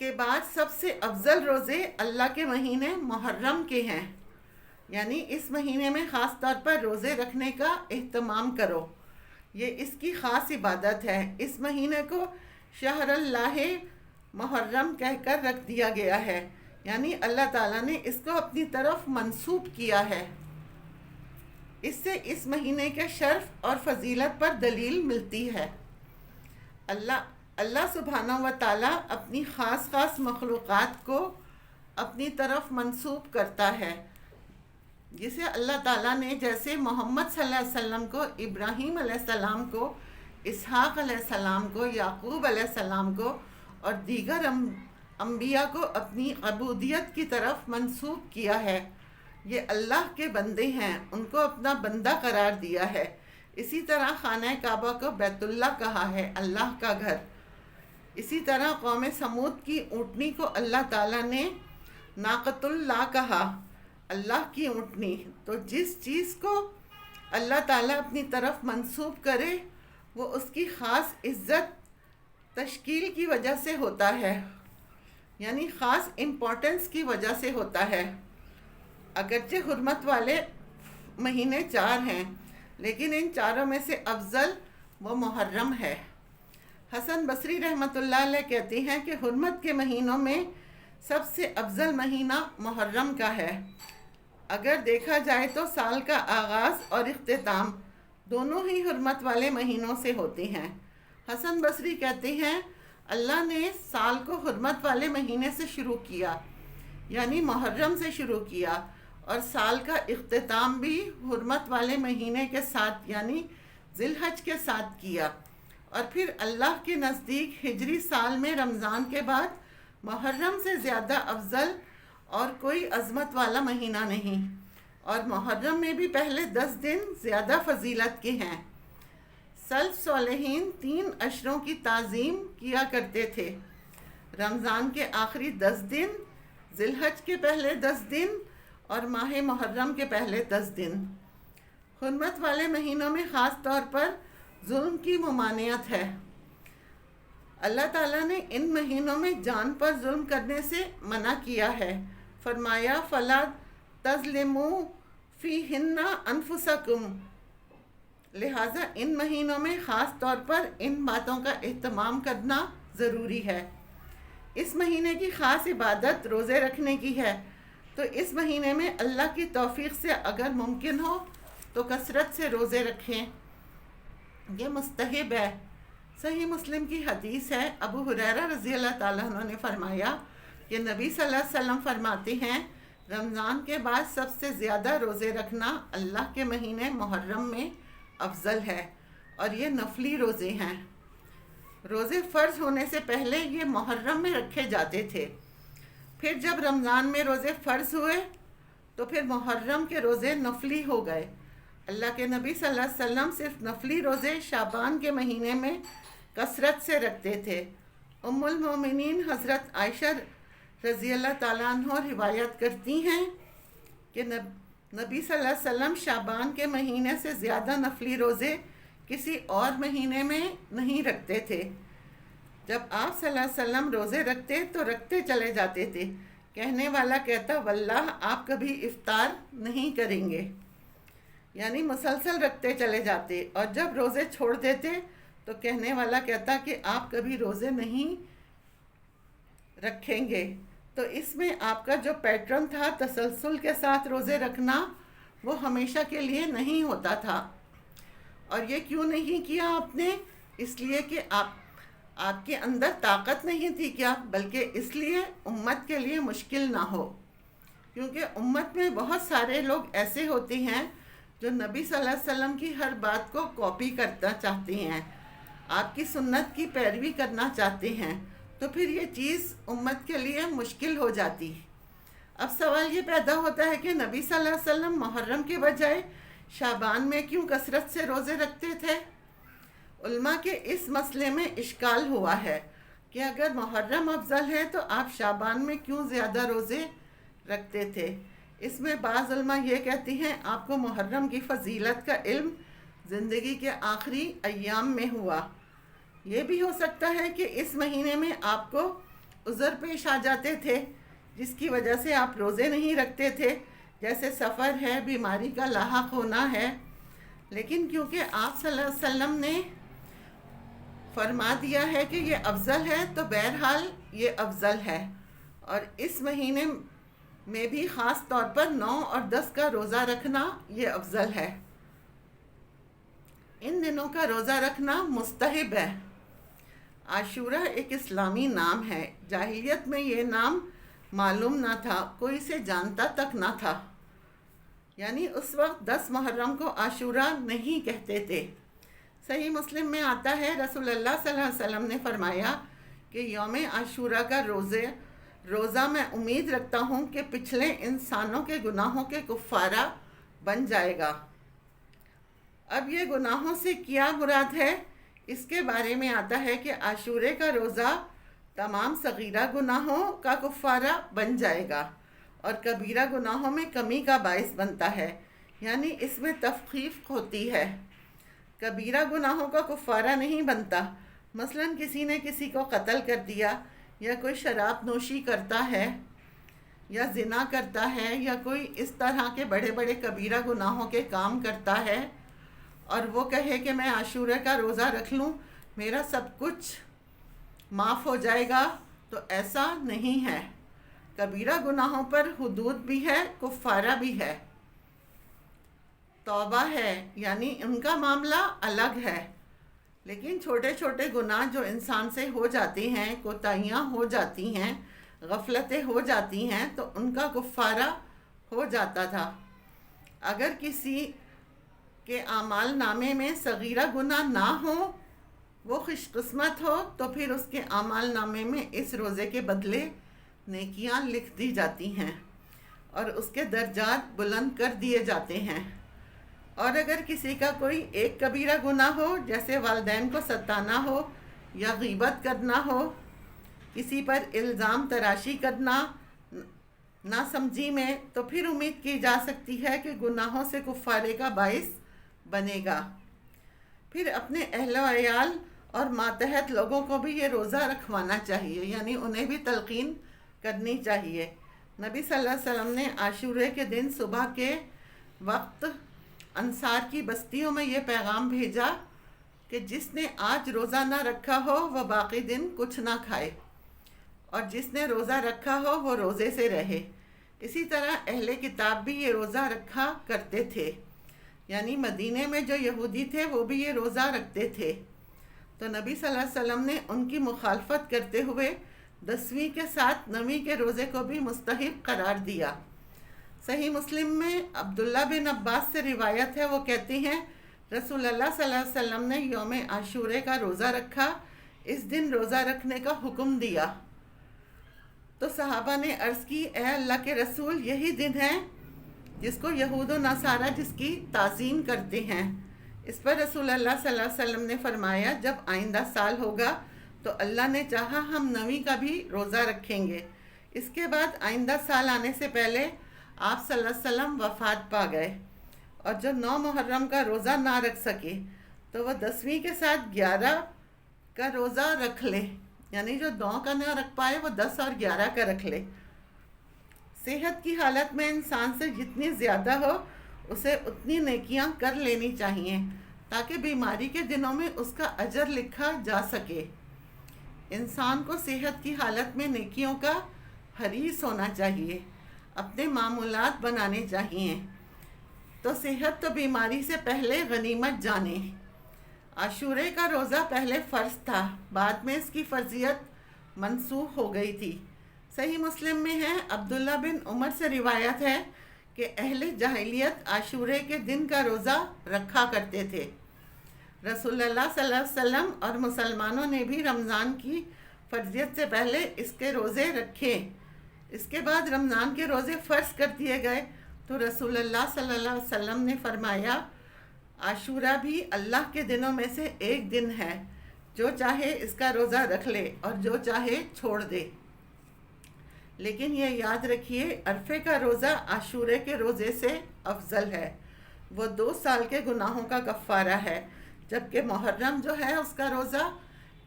کے بعد سب سے افضل روزے اللہ کے مہینے محرم کے ہیں، یعنی اس مہینے میں خاص طور پر روزے رکھنے کا اہتمام کرو، یہ اس کی خاص عبادت ہے۔ اس مہینے کو شہر اللہ محرم کہہ کر رکھ دیا گیا ہے، یعنی اللہ تعالیٰ نے اس کو اپنی طرف منسوب کیا ہے۔ اس سے اس مہینے کے شرف اور فضیلت پر دلیل ملتی ہے۔ اللہ سبحانہ و تعالیٰ اپنی خاص مخلوقات کو اپنی طرف منسوب کرتا ہے، جسے اللہ تعالیٰ نے جیسے محمد صلی اللہ علیہ وسلم کو، ابراہیم علیہ السلام کو، اسحاق علیہ السلام کو، یعقوب علیہ السلام کو اور دیگر انبیاء کو اپنی عبودیت کی طرف منسوب کیا ہے۔ یہ اللہ کے بندے ہیں، ان کو اپنا بندہ قرار دیا ہے۔ اسی طرح خانہ کعبہ کو بیت اللہ کہا ہے، اللہ کا گھر۔ اسی طرح قوم سمود کی اونٹنی کو اللہ تعالیٰ نے ناقۃ اللہ کہا، اللہ کی اونٹنی۔ تو جس چیز کو اللہ تعالیٰ اپنی طرف منسوب کرے وہ اس کی خاص عزت تشکیل کی وجہ سے ہوتا ہے، یعنی خاص امپورٹنس کی وجہ سے ہوتا ہے۔ اگرچہ حرمت والے مہینے 4 ہیں، لیکن ان چاروں میں سے افضل وہ محرم ہے۔ حسن بصری رحمۃ اللہ علیہ کہتے ہیں کہ حرمت کے مہینوں میں سب سے افضل مہینہ محرم کا ہے۔ اگر دیکھا جائے تو سال کا آغاز اور اختتام دونوں ہی حرمت والے مہینوں سے ہوتے ہیں۔ حسن بصری کہتے ہیں اللہ نے سال کو حرمت والے مہینے سے شروع کیا، یعنی محرم سے شروع کیا، اور سال کا اختتام بھی حرمت والے مہینے کے ساتھ یعنی ذی الحج کے ساتھ کیا، اور پھر اللہ کے نزدیک ہجری سال میں رمضان کے بعد محرم سے زیادہ افضل اور کوئی عظمت والا مہینہ نہیں، اور محرم میں بھی پہلے 10 دن زیادہ فضیلت کے ہیں۔ سلف صالحین 3 عشروں کی تعظیم کیا کرتے تھے، رمضان کے آخری 10 دن، ذی الحج کے پہلے 10 دن اور ماہ محرم کے پہلے 10 دن۔ حرمت والے مہینوں میں خاص طور پر ظلم کی ممانعت ہے۔ اللہ تعالیٰ نے ان مہینوں میں جان پر ظلم کرنے سے منع کیا ہے، فرمایا فَلَا تَظْلِمُوا فِيهِنَّ أَنفُسَكُمْ، لہٰذا ان مہینوں میں خاص طور پر ان باتوں کا اہتمام کرنا ضروری ہے۔ اس مہینے کی خاص عبادت روزے رکھنے کی ہے، تو اس مہینے میں اللہ کی توفیق سے اگر ممکن ہو تو کثرت سے روزے رکھیں، یہ مستحب ہے۔ صحیح مسلم کی حدیث ہے، ابو ہریرہ رضی اللہ تعالیٰ عنہ نے فرمایا کہ نبی صلی اللہ علیہ وسلم فرماتے ہیں رمضان کے بعد سب سے زیادہ روزے رکھنا اللہ کے مہینے محرم میں افضل ہے، اور یہ نفلی روزے ہیں۔ روزے فرض ہونے سے پہلے یہ محرم میں رکھے جاتے تھے، پھر جب رمضان میں روزے فرض ہوئے تو پھر محرم کے روزے نفلی ہو گئے۔ اللہ کے نبی صلی اللہ علیہ وسلم صرف نفلی روزے شعبان کے مہینے میں کثرت سے رکھتے تھے۔ ام المومنین حضرت عائشہ رضی اللہ تعالیٰ عنہ روایت کرتی ہیں کہ نبی صلی اللہ علیہ وسلم شعبان کے مہینے سے زیادہ نفلی روزے کسی اور مہینے میں نہیں رکھتے تھے۔ جب آپ صلی اللہ علیہ وسلم روزے رکھتے تو رکھتے چلے جاتے تھے، کہنے والا کہتا واللہ آپ کبھی افطار نہیں کریں گے، یعنی مسلسل رکھتے چلے جاتے، اور جب روزے چھوڑ دیتے تو کہنے والا کہتا کہ آپ کبھی روزے نہیں رکھیں گے۔ تو اس میں آپ کا جو پیٹرن تھا تسلسل کے ساتھ روزے رکھنا، وہ ہمیشہ کے لیے نہیں ہوتا تھا۔ اور یہ کیوں نہیں کیا آپ نے؟ اس لیے کہ آپ کے اندر طاقت نہیں تھی کیا، بلکہ اس لیے امت کے لیے مشکل نہ ہو، کیونکہ امت میں بہت سارے لوگ ایسے ہوتے ہیں جو نبی صلی اللہ علیہ وسلم کی ہر بات کو کاپی کرنا چاہتے ہیں، آپ کی سنت کی پیروی کرنا چاہتے ہیں، تو پھر یہ چیز امت کے لیے مشکل ہو جاتی۔ اب سوال یہ پیدا ہوتا ہے کہ نبی صلی اللہ علیہ وسلم محرم کے بجائے شعبان میں کیوں کثرت سے روزے رکھتے تھے؟ علماء کے اس مسئلے میں اشکال ہوا ہے کہ اگر محرم افضل ہے تو آپ شعبان میں کیوں زیادہ روزے رکھتے تھے۔ اس میں بعض علماء یہ کہتی ہیں آپ کو محرم کی فضیلت کا علم زندگی کے آخری ایام میں ہوا۔ یہ بھی ہو سکتا ہے کہ اس مہینے میں آپ کو عذر پیش آ جاتے تھے جس کی وجہ سے آپ روزے نہیں رکھتے تھے، جیسے سفر ہے، بیماری کا لاحق ہونا ہے، لیکن کیونکہ آپ صلی اللہ علیہ وسلم نے فرما دیا ہے کہ یہ افضل ہے، تو بہرحال یہ افضل ہے۔ اور اس مہینے میں بھی خاص طور پر 9 اور 10 کا روزہ رکھنا یہ افضل ہے۔ ان دنوں کا روزہ رکھنا مستحب ہے۔ عاشورہ ایک اسلامی نام ہے، جاہلیت میں یہ نام معلوم نہ تھا، کوئی اسے جانتا تک نہ تھا، یعنی اس وقت 10 محرم کو عاشورہ نہیں کہتے تھے۔ صحیح مسلم میں آتا ہے رسول اللہ صلی اللہ علیہ وسلم نے فرمایا کہ یوم عاشورہ کا روزہ میں امید رکھتا ہوں کہ پچھلے انسانوں کے گناہوں کے کفارہ بن جائے گا۔ اب یہ گناہوں سے کیا مراد ہے، اس کے بارے میں آتا ہے کہ عاشورے کا روزہ تمام صغیرہ گناہوں کا کفارہ بن جائے گا اور کبیرہ گناہوں میں کمی کا باعث بنتا ہے، یعنی اس میں تخفیف ہوتی ہے۔ کبیرہ گناہوں کا کفارہ نہیں بنتا، مثلا کسی نے کسی کو قتل کر دیا، یا کوئی شراب نوشی کرتا ہے، یا زنا کرتا ہے، یا کوئی اس طرح کے بڑے بڑے کبیرہ گناہوں کے کام کرتا ہے اور وہ کہے کہ میں عاشورہ کا روزہ رکھ لوں، میرا سب کچھ معاف ہو جائے گا، تو ایسا نہیں ہے۔ کبیرہ گناہوں پر حدود بھی ہے، کفارہ بھی ہے، توبہ ہے، یعنی ان کا معاملہ الگ ہے۔ لیکن چھوٹے چھوٹے گناہ جو انسان سے ہو جاتی ہیں، کوتاہیاں ہو جاتی ہیں، غفلتیں ہو جاتی ہیں، تو ان کا کفارہ ہو جاتا تھا۔ اگر کسی کے اعمال نامے میں صغیرہ گناہ نہ ہو، وہ خوش قسمت ہو، تو پھر اس کے اعمال نامے میں اس روزے کے بدلے نیکیاں لکھ دی جاتی ہیں اور اس کے درجات بلند کر دیے جاتے ہیں۔ اور اگر کسی کا کوئی ایک کبیرہ گناہ ہو، جیسے والدین کو ستانا ہو یا غیبت کرنا ہو، کسی پر الزام تراشی کرنا ناسمجھی میں، تو پھر امید کی جا سکتی ہے کہ گناہوں سے کفارے کا باعث بنے گا۔ پھر اپنے اہل و عیال اور ماتحت لوگوں کو بھی یہ روزہ رکھوانا چاہیے، یعنی انہیں بھی تلقین کرنی چاہیے۔ نبی صلی اللہ علیہ وسلم نے عاشورے کے دن صبح کے وقت انصار کی بستیوں میں یہ پیغام بھیجا کہ جس نے آج روزہ نہ رکھا ہو وہ باقی دن کچھ نہ کھائے، اور جس نے روزہ رکھا ہو وہ روزے سے رہے۔ اسی طرح اہل کتاب بھی یہ روزہ رکھا کرتے تھے، یعنی مدینے میں جو یہودی تھے وہ بھی یہ روزہ رکھتے تھے، تو نبی صلی اللہ علیہ وسلم نے ان کی مخالفت کرتے ہوئے 10ویں کے ساتھ 9ویں کے روزے کو بھی مستحب قرار دیا۔ صحیح مسلم میں عبداللہ بن عباس سے روایت ہے، وہ کہتے ہیں رسول اللہ صلی اللہ علیہ وسلم نے یوم عاشورے کا روزہ رکھا، اس دن روزہ رکھنے کا حکم دیا۔ تو صحابہ نے عرض کی، اے اللہ کے رسول، یہی دن ہے جس کو یہود و نصارہ جس کی تعظیم کرتے ہیں۔ اس پر رسول اللہ صلی اللہ علیہ وسلم نے فرمایا، جب آئندہ سال ہوگا تو اللہ نے چاہا ہم 9ویں کا بھی روزہ رکھیں گے۔ اس کے بعد آئندہ سال آنے سے پہلے آپ صلی اللہ علیہ وسلم وفات پا گئے، اور جو 9 محرم کا روزہ نہ رکھ سکے تو وہ 10ویں کے ساتھ 11 کا روزہ رکھ لے، یعنی جو 9 کا نہ رکھ پائے وہ 10 اور 11 کا رکھ لے۔ صحت کی حالت میں انسان سے جتنی زیادہ ہو اسے اتنی نیکیاں کر لینی چاہیے، تاکہ بیماری کے دنوں میں اس کا اجر لکھا جا سکے۔ انسان کو صحت کی حالت میں نیکیوں کا حریص ہونا چاہیے، اپنے معمولات بنانے چاہیے، تو صحت تو بیماری سے پہلے غنیمت جانے۔ عاشورے کا روزہ پہلے فرض تھا، بعد میں اس کی فرضیت منسوخ ہو گئی تھی۔ صحیح مسلم میں ہے، عبداللہ بن عمر سے روایت ہے کہ اہل جاہلیت عاشورے کے دن کا روزہ رکھا کرتے تھے۔ رسول اللہ صلی اللہ علیہ وسلم اور مسلمانوں نے بھی رمضان کی فرضیت سے پہلے اس کے روزے رکھے۔ اس کے بعد رمضان کے روزے فرض کر دیے گئے تو رسول اللہ صلی اللہ علیہ وسلم نے فرمایا، عاشورہ بھی اللہ کے دنوں میں سے ایک دن ہے، جو چاہے اس کا روزہ رکھ لے اور جو چاہے چھوڑ دے۔ لیکن یہ یاد رکھیے، عرفے کا روزہ عاشورے کے روزے سے افضل ہے، وہ 2 سال کے گناہوں کا کفارہ ہے، جبکہ محرم جو ہے اس کا روزہ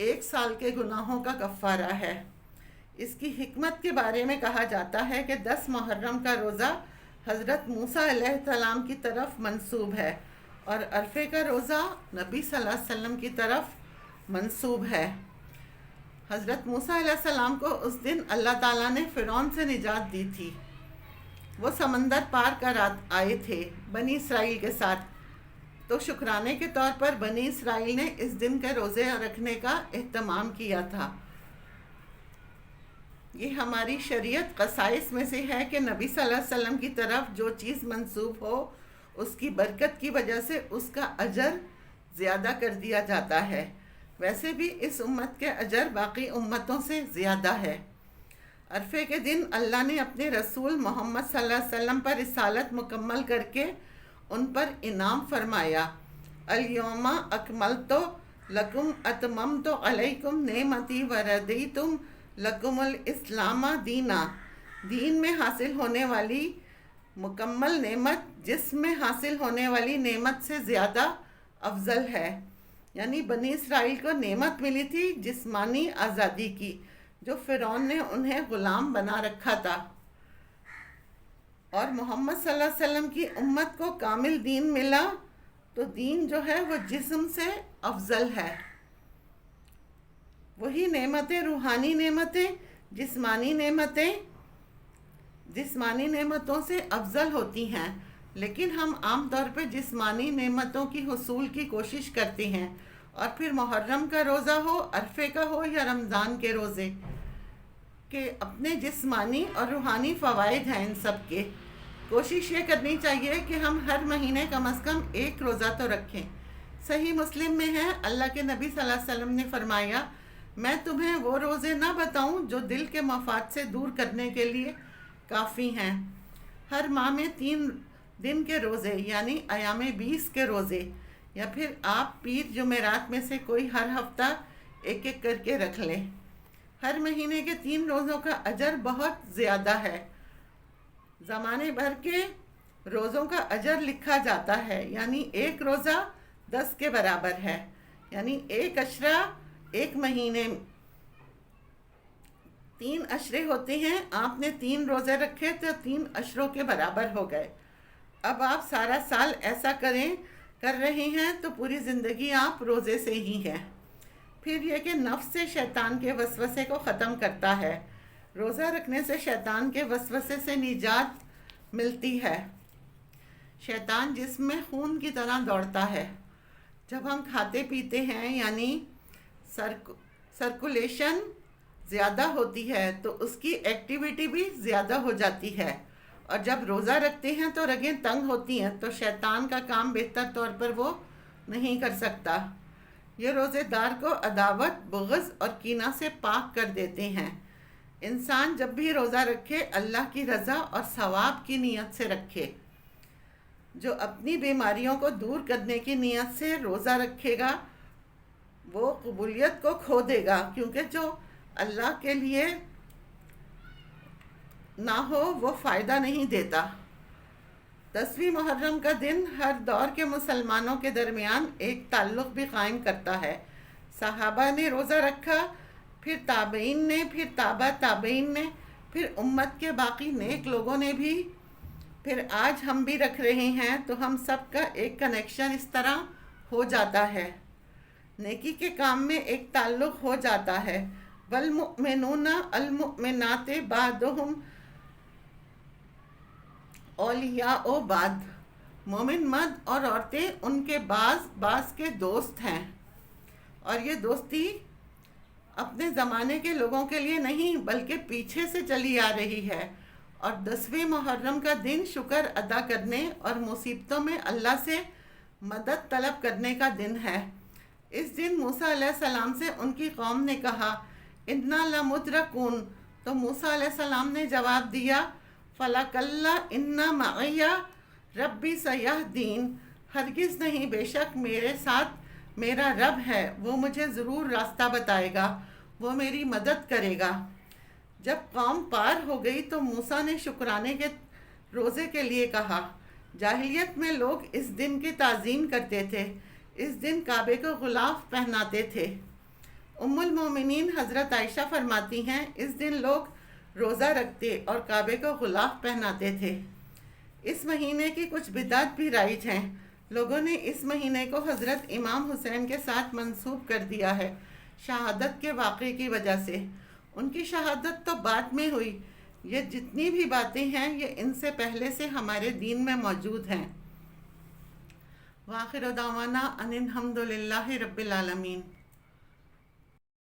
1 سال کے گناہوں کا کفارہ ہے۔ اس کی حکمت کے بارے میں کہا جاتا ہے کہ 10 محرم کا روزہ حضرت موسیٰ علیہ السلام کی طرف منسوب ہے اور عرفے کا روزہ نبی صلی اللہ علیہ وسلم کی طرف منسوب ہے۔ حضرت موسیٰ علیہ السلام کو اس دن اللہ تعالیٰ نے فرعون سے نجات دی تھی۔ وہ سمندر پار کر آئے تھے بنی اسرائیل کے ساتھ، تو شکرانے کے طور پر بنی اسرائیل نے اس دن کے روزے رکھنے کا اہتمام کیا تھا۔ یہ ہماری شریعت خصائص میں سے ہے کہ نبی صلی اللہ علیہ وسلم کی طرف جو چیز منسوب ہو اس کی برکت کی وجہ سے اس کا اجر زیادہ کر دیا جاتا ہے۔ ویسے بھی اس امت کے اجر باقی امتوں سے زیادہ ہے۔ عرفے کے دن اللہ نے اپنے رسول محمد صلی اللہ علیہ وسلم پر رسالت مکمل کر کے ان پر انعام فرمایا، الیوم اکملت لکم اتممت علیکم نعمتی وردیتم لکم الاسلام دینا۔ دین میں حاصل ہونے والی مکمل نعمت جسم میں حاصل ہونے والی نعمت سے زیادہ افضل ہے۔ یعنی بنی اسرائیل کو نعمت ملی تھی جسمانی آزادی کی، جو فرعون نے انہیں غلام بنا رکھا تھا، اور محمد صلی اللہ علیہ وسلم کی امت کو کامل دین ملا، تو دین جو ہے وہ جسم سے افضل ہے۔ وہی نعمتیں روحانی نعمتیں جسمانی نعمتوں سے افضل ہوتی ہیں، لیکن ہم عام طور پہ جسمانی نعمتوں کی حصول کی کوشش کرتے ہیں، اور پھر محرم کا روزہ ہو، عرفے کا ہو یا رمضان کے روزے، کہ اپنے جسمانی اور روحانی فوائد ہیں ان سب کے۔ کوشش یہ کرنی چاہیے کہ ہم ہر مہینے کم از کم ایک روزہ تو رکھیں۔ صحیح مسلم میں ہے، اللہ کے نبی صلی اللہ علیہ وسلم نے فرمایا، میں تمہیں وہ روزے نہ بتاؤں جو دل کے مفاد سے دور کرنے کے لیے کافی ہیں۔ ہر ماہ میں 3 دن کے روزے یعنی ایام 20 کے روزے، یا پھر آپ پیر جمعرات میں سے کوئی ہر ہفتہ ایک ایک کر کے رکھ لیں۔ ہر مہینے کے 3 روزوں کا اجر بہت زیادہ ہے۔ زمانے بھر کے روزوں کا اجر لکھا جاتا ہے، یعنی ایک روزہ 10 کے برابر ہے، یعنی ایک عشرہ ایک مہینے 3 عشرے ہوتے ہیں، آپ نے 3 روزے رکھے تو 3 عشروں کے برابر ہو گئے۔ اب آپ سارا سال ایسا کر رہے ہیں تو پوری زندگی آپ روزے سے ہی ہیں۔ پھر یہ کہ نفس سے شیطان کے وسوسے کو ختم کرتا ہے۔ روزہ رکھنے سے شیطان کے وسوسے سے نجات ملتی ہے۔ شیطان جسم میں خون کی طرح دوڑتا ہے۔ جب ہم کھاتے پیتے ہیں یعنی سرکولیشن زیادہ ہوتی ہے تو اس کی ایکٹیویٹی بھی زیادہ ہو جاتی ہے، اور جب روزہ رکھتے ہیں تو رگیں تنگ ہوتی ہیں، تو شیطان کا کام بہتر طور پر وہ نہیں کر سکتا۔ یہ روزے دار کو عداوت، بغض اور کینہ سے پاک کر دیتے ہیں۔ انسان جب بھی روزہ رکھے اللہ کی رضا اور ثواب کی نیت سے رکھے۔ جو اپنی بیماریوں کو دور کرنے کی نیت سے روزہ رکھے گا وہ قبولیت کو کھو دے گا، کیونکہ جو اللہ کے لیے نہ ہو وہ فائدہ نہیں دیتا۔ 10ویں محرم کا دن ہر دور کے مسلمانوں کے درمیان ایک تعلق بھی قائم کرتا ہے۔ صحابہ نے روزہ رکھا، پھر تابعین نے، پھر تابع تابعین نے، پھر امت کے باقی نیک لوگوں نے بھی، پھر آج ہم بھی رکھ رہے ہیں، تو ہم سب کا ایک کنیکشن اس طرح ہو جاتا ہے، نیکی کے کام میں ایک تعلق ہو جاتا ہے۔ والمؤمنون المؤمنات بعضهم اولیاء بعض، مومن مرد اور عورتیں ان کے بعض کے دوست ہیں، اور یہ دوستی اپنے زمانے کے لوگوں کے لیے نہیں بلکہ پیچھے سے چلی آ رہی ہے۔ اور 10ویں محرم کا دن شکر ادا کرنے اور مصیبتوں میں اللہ سے مدد طلب کرنے کا دن ہے۔ اس دن موسیٰ علیہ السلام سے ان کی قوم نے کہا، اِنَّا لَمُدْرَكُونَ، تو موسیٰ علیہ السلام نے جواب دیا، فَلَكَلَّا إِنَّ مَعِيَ رَبِّي سَيَهْدِينِ، ہرگز نہیں، بے شک میرے ساتھ میرا رب ہے، وہ مجھے ضرور راستہ بتائے گا، وہ میری مدد کرے گا۔ جب قوم پار ہو گئی تو موسیٰ نے شکرانے کے روزے کے لیے کہا۔ جاہلیت میں لوگ اس دن کی تعظیم کرتے تھے، اس دن کعبے کو غلاف پہناتے تھے، ام المومنین حضرت عائشہ فرماتی ہیں اس دن لوگ روزہ رکھتے اور کعبے کو غلاف پہناتے تھے۔ اس مہینے کی کچھ بدعت بھی رائج ہیں۔ لوگوں نے اس مہینے کو حضرت امام حسین کے ساتھ منسوب کر دیا ہے شہادت کے واقعے کی وجہ سے۔ ان کی شہادت تو بعد میں ہوئی، یہ جتنی بھی باتیں ہیں یہ ان سے پہلے سے ہمارے دین میں موجود ہیں۔ وآخر دعوانا ان الحمد للہ رب العالمین۔